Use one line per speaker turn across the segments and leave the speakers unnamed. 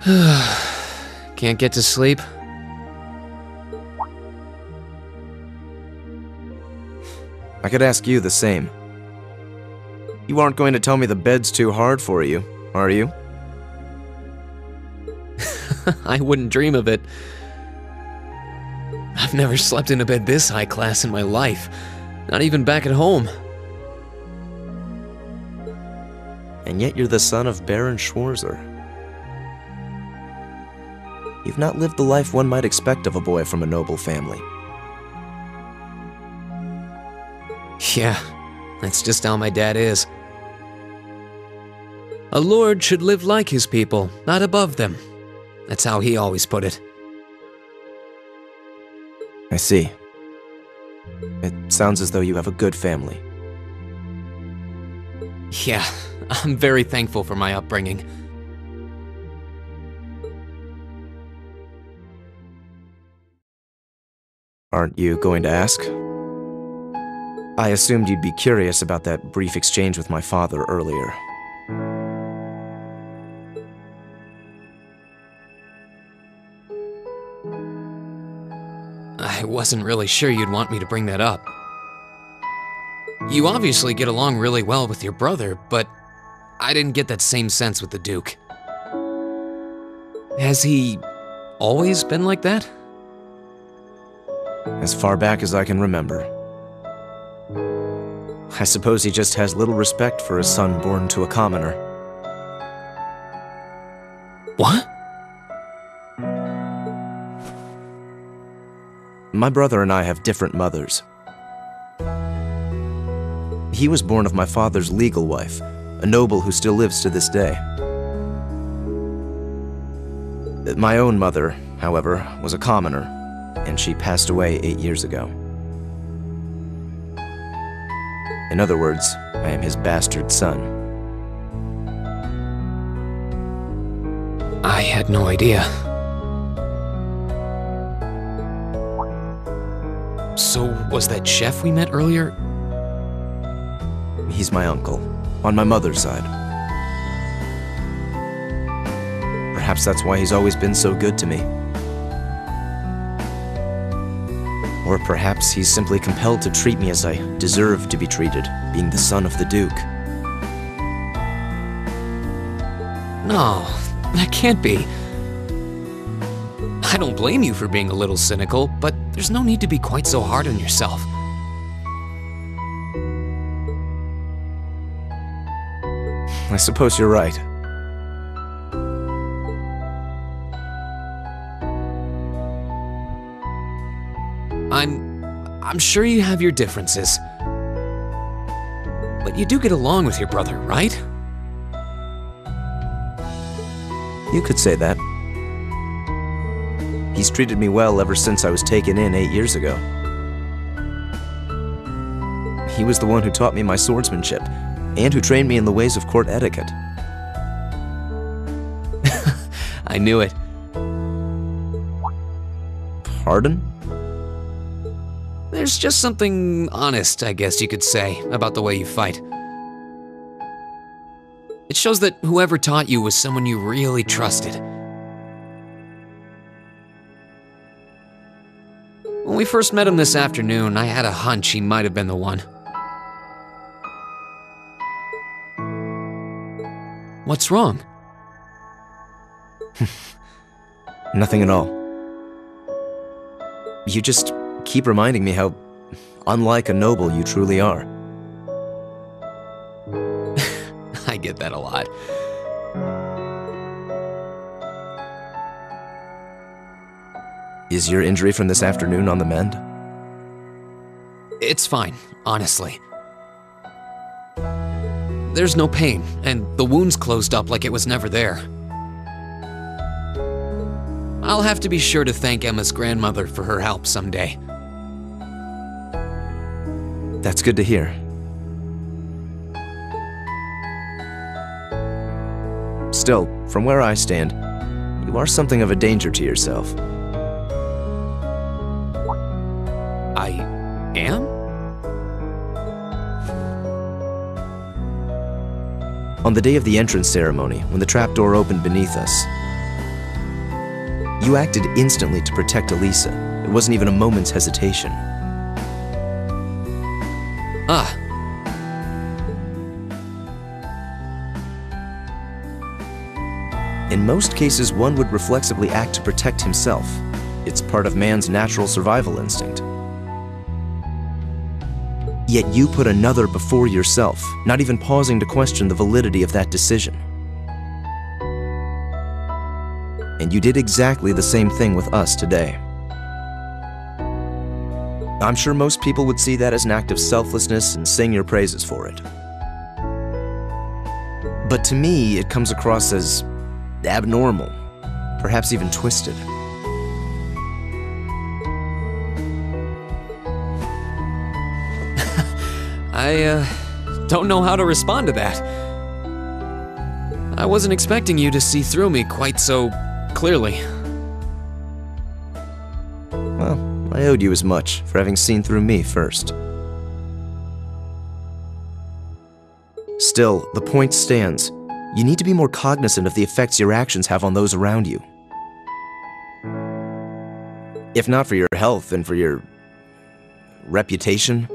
Can't get to sleep?
I could ask you the same. You aren't going to tell me the bed's too hard for you, are you?
I wouldn't dream of it. I've never slept in a bed this high class in my life. Not even back at home.
And yet you're the son of Baron Schwarzer. You've not lived the life one might expect of a boy from a noble family.
Yeah, that's just how my dad is. A lord should live like his people, not above them. That's how he always put it.
I see. It sounds as though you have a good family.
Yeah, I'm very thankful for my upbringing.
Aren't you going to ask? I assumed you'd be curious about that brief exchange with my father earlier.
I wasn't really sure you'd want me to bring that up. You obviously get along really well with your brother, but I didn't get that same sense with the Duke. Has he always been like that?
As far back as I can remember. I suppose he just has little respect for a son born to a commoner.
What?
My brother and I have different mothers. He was born of my father's legal wife, a noble who still lives to this day. My own mother, however, was a commoner, and she passed away 8 years ago. In other words, I am his bastard son.
I had no idea. So, was that chef we met earlier?
He's my uncle, on my mother's side. Perhaps that's why he's always been so good to me. Or perhaps he's simply compelled to treat me as I deserve to be treated, being the son of the Duke.
No, that can't be. I don't blame you for being a little cynical, but there's no need to be quite so hard on yourself.
I suppose you're right.
I'm sure you have your differences. But you do get along with your brother, right?
You could say that. He's treated me well ever since I was taken in 8 years ago. He was the one who taught me my swordsmanship, and who trained me in the ways of court etiquette.
I knew it.
Pardon?
There's just something honest, I guess you could say, about the way you fight. It shows that whoever taught you was someone you really trusted. When we first met him this afternoon, I had a hunch he might have been the one. What's wrong?
Nothing at all. You just keep reminding me how unlike a noble you truly are.
I get that a lot.
Is your injury from this afternoon on the mend?
It's fine, honestly. There's no pain, and the wound's closed up like it was never there. I'll have to be sure to thank Emma's grandmother for her help someday.
That's good to hear. Still, from where I stand, you are something of a danger to yourself.
I am?
On the day of the entrance ceremony, when the trapdoor opened beneath us, You acted instantly to protect Alisa. It wasn't even a moment's hesitation.
Ah.
In most cases, one would reflexively act to protect himself. It's part of man's natural survival instinct. Yet you put another before yourself, not even pausing to question the validity of that decision. And you did exactly the same thing with us today. I'm sure most people would see that as an act of selflessness and sing your praises for it. But to me, it comes across as abnormal, perhaps even twisted.
I don't know how to respond to that. I wasn't expecting you to see through me quite so clearly.
Well, I owed you as much for having seen through me first. Still, the point stands. You need to be more cognizant of the effects your actions have on those around you. If not for your health and for your reputation,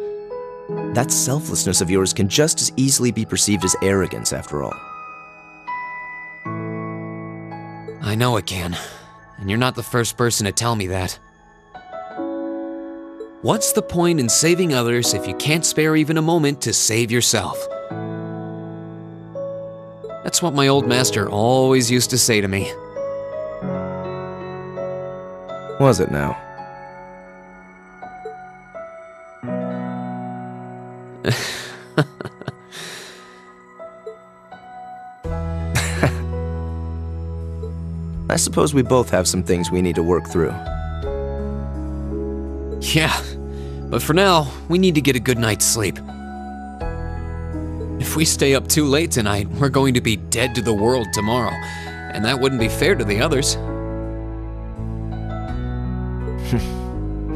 that selflessness of yours can just as easily be perceived as arrogance, after all.
I know it can, and you're not the first person to tell me that. What's the point in saving others if you can't spare even a moment to save yourself? That's what my old master always used to say to me.
Was it now? I suppose we both have some things we need to work through.
Yeah, but for now, we need to get a good night's sleep. If we stay up too late tonight, we're going to be dead to the world tomorrow, and that wouldn't be fair to the others.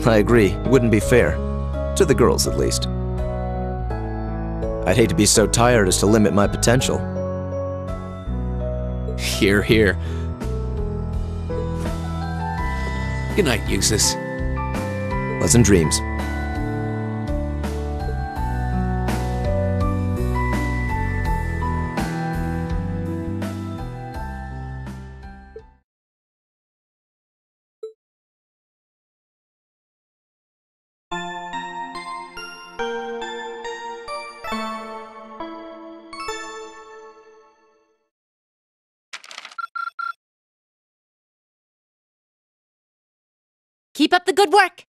I agree, it wouldn't be fair. To the girls, at least. I'd hate to be so tired as to limit my potential.
Hear, hear. Good night, Eustace.
Pleasant dreams.
Keep up the good work!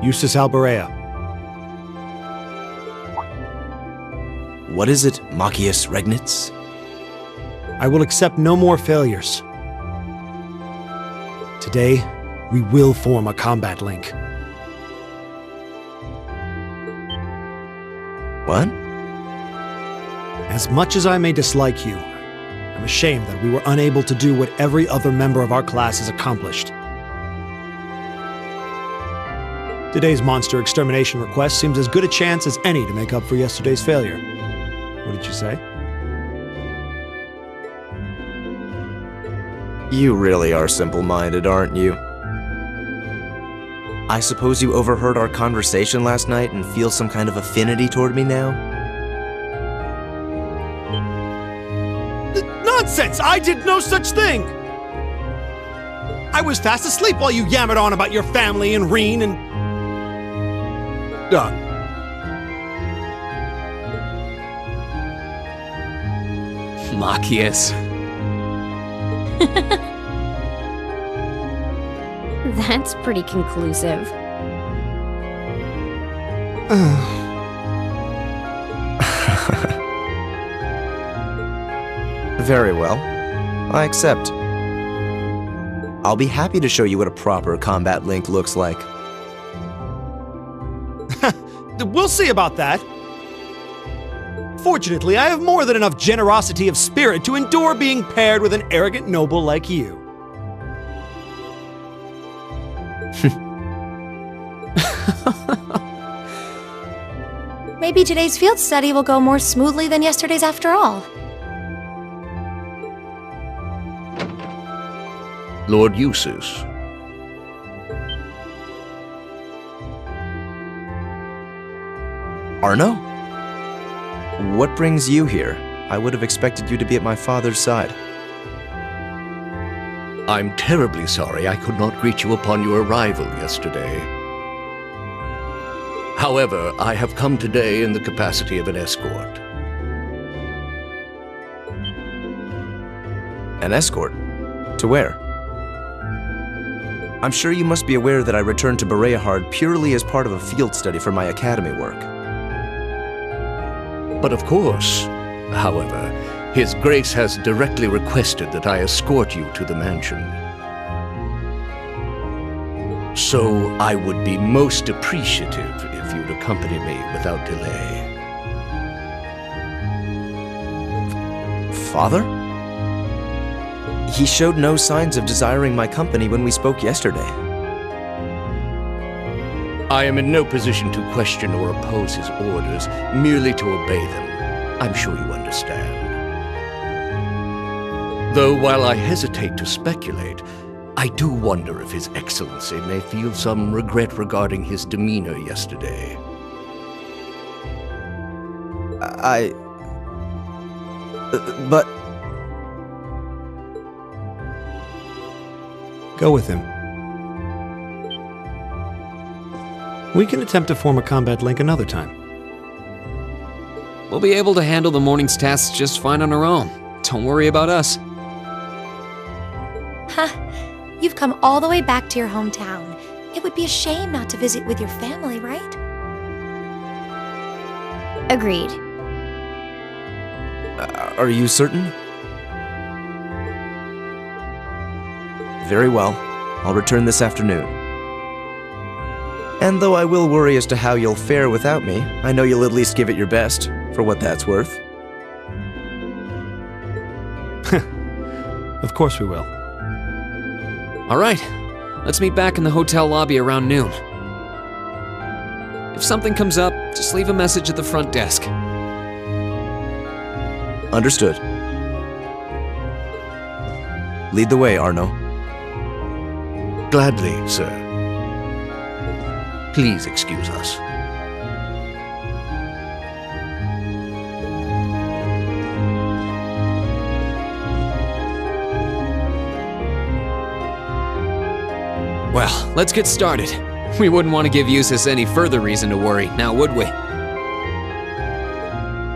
Eustace Alberea.
What is it, Machias Regnitz?
I will accept no more failures. Today, we will form a combat link.
What?
As much as I may dislike you, I'm ashamed that we were unable to do what every other member of our class has accomplished. Today's monster extermination request seems as good a chance as any to make up for yesterday's failure. What did you say?
You really are simple-minded, aren't you? I suppose you overheard our conversation last night and feel some kind of affinity toward me now?
Nonsense! I did no such thing! I was fast asleep while you yammered on about your family and Reen and...
Machias.
That's pretty conclusive.
Very well. I accept. I'll be happy to show you what a proper combat link looks like.
We'll see about that. Fortunately, I have more than enough generosity of spirit to endure being paired with an arrogant noble like you.
Maybe today's field study will go more smoothly than yesterday's after all.
Lord Eustace.
Arno? What brings you here? I would have expected you to be at my father's side.
I'm terribly sorry I could not greet you upon your arrival yesterday. However, I have come today in the capacity of an escort.
An escort? To where? I'm sure you must be aware that I returned to Bereahard purely as part of a field study for my academy work.
But of course, however, His Grace has directly requested that I escort you to the mansion. So I would be most appreciative if you'd accompany me without delay.
Father? He showed no signs of desiring my company when we spoke yesterday.
I am in no position to question or oppose his orders, merely to obey them. I'm sure you understand. Though while I hesitate to speculate, I do wonder if His Excellency may feel some regret regarding his demeanor yesterday.
But...
Go with him. We can attempt to form a combat link another time.
We'll be able to handle the morning's tasks just fine on our own. Don't worry about us.
Huh. You've come all the way back to your hometown. It would be a shame not to visit with your family, right? Agreed.
Are you certain? Very well. I'll return this afternoon. And though I will worry as to how you'll fare without me, I know you'll at least give it your best, for what that's worth.
Of course we will.
All right, let's meet back in the hotel lobby around noon. If something comes up, just leave a message at the front desk.
Understood. Lead the way, Arno.
Gladly, sir. Please excuse us.
Well, let's get started. We wouldn't want to give Eustace any further reason to worry, now would we?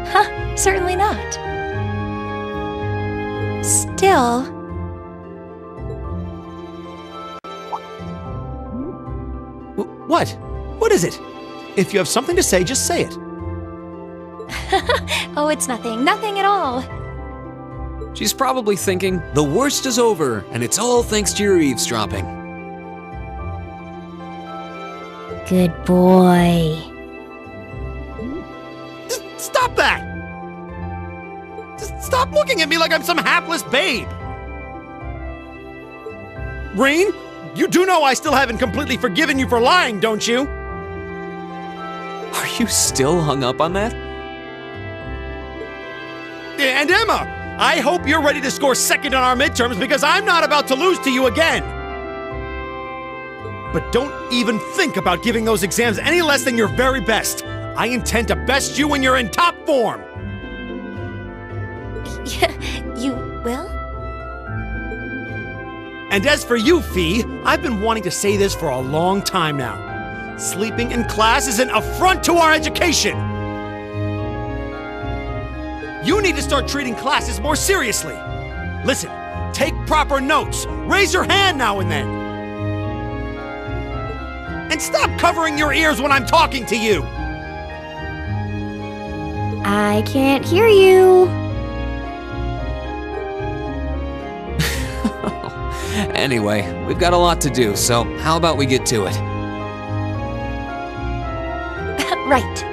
Huh, certainly not. Still...
What? What is it? If you have something to say, just say it.
Oh, it's nothing. Nothing at all.
She's probably thinking, the worst is over, and it's all thanks to your eavesdropping.
Good boy.
Just stop that! Just stop looking at me like I'm some hapless babe! Rain, you do know I still haven't completely forgiven you for lying, don't you?
Are you still hung up on that?
And Emma, I hope you're ready to score second on our midterms because I'm not about to lose to you again! But don't even think about giving those exams any less than your very best. I intend to best you when you're in top form!
You will?
And as for you, Fee, I've been wanting to say this for a long time now. Sleeping in class is an affront to our education! You need to start treating classes more seriously. Listen, take proper notes, raise your hand now and then. And stop covering your ears when I'm talking to you!
I can't hear you.
Anyway, we've got a lot to do, so how about we get to it?
Right.